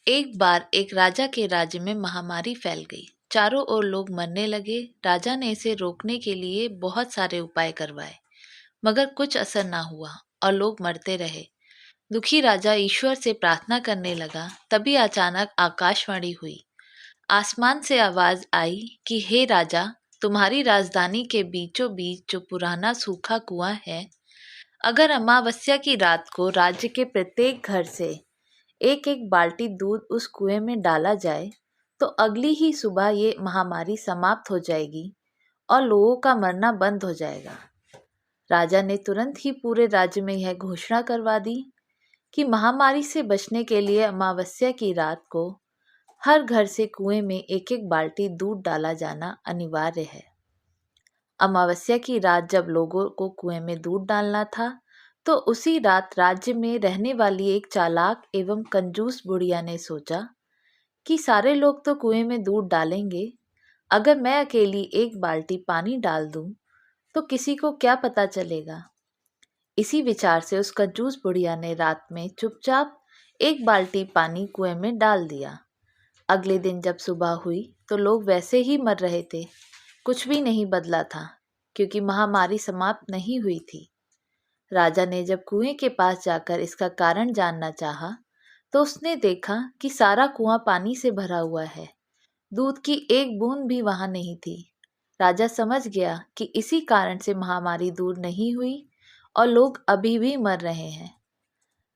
एक बार एक राजा के राज्य में महामारी फैल गई। चारों ओर लोग मरने लगे। राजा ने इसे रोकने के लिए बहुत सारे उपाय करवाए, मगर कुछ असर ना हुआ और लोग मरते रहे। दुखी राजा ईश्वर से प्रार्थना करने लगा। तभी अचानक आकाशवाणी हुई। आसमान से आवाज आई कि हे राजा, तुम्हारी राजधानी के बीचों बीच जो पुराना सूखा कुआं है, अगर अमावस्या की रात को राज्य के प्रत्येक घर से एक एक बाल्टी दूध उस कुएं में डाला जाए तो अगली ही सुबह ये महामारी समाप्त हो जाएगी और लोगों का मरना बंद हो जाएगा। राजा ने तुरंत ही पूरे राज्य में यह घोषणा करवा दी कि महामारी से बचने के लिए अमावस्या की रात को हर घर से कुएं में एक एक बाल्टी दूध डाला जाना अनिवार्य है। अमावस्या की रात जब लोगों को कुएं में दूध डालना था, तो उसी रात राज्य में रहने वाली एक चालाक एवं कंजूस बुढ़िया ने सोचा कि सारे लोग तो कुएं में दूध डालेंगे, अगर मैं अकेली एक बाल्टी पानी डाल दूं तो किसी को क्या पता चलेगा। इसी विचार से उस कंजूस बुढ़िया ने रात में चुपचाप एक बाल्टी पानी कुएं में डाल दिया। अगले दिन जब सुबह हुई तो लोग वैसे ही मर रहे थे। कुछ भी नहीं बदला था, क्योंकि महामारी समाप्त नहीं हुई थी। राजा ने जब कुएं के पास जाकर इसका कारण जानना चाहा, तो उसने देखा कि सारा कुआं पानी से भरा हुआ है। दूध की एक बूंद भी वहां नहीं थी। राजा समझ गया कि इसी कारण से महामारी दूर नहीं हुई और लोग अभी भी मर रहे हैं।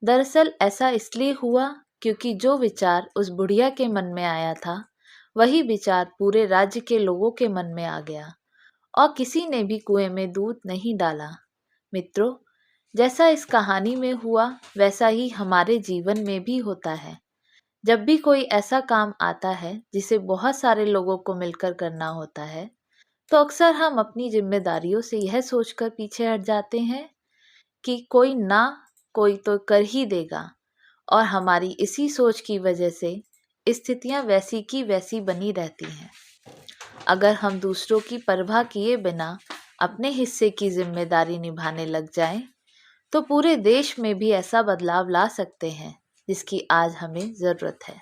दरअसल ऐसा इसलिए हुआ क्योंकि जो विचार उस बुढ़िया के मन में आया था, वही विचार पूरे राज्य के लोगों के मन में आ गया और किसी ने भी कुएं में दूध नहीं डाला। मित्रों, जैसा इस कहानी में हुआ वैसा ही हमारे जीवन में भी होता है। जब भी कोई ऐसा काम आता है जिसे बहुत सारे लोगों को मिलकर करना होता है, तो अक्सर हम अपनी जिम्मेदारियों से यह सोचकर पीछे हट जाते हैं कि कोई तो कर ही देगा, और हमारी इसी सोच की वजह से स्थितियां वैसी की वैसी बनी रहती हैं। अगर हम दूसरों की परवाह किए बिना अपने हिस्से की जिम्मेदारी निभाने लग जाएं, तो पूरे देश में भी ऐसा बदलाव ला सकते हैं जिसकी आज हमें ज़रूरत है।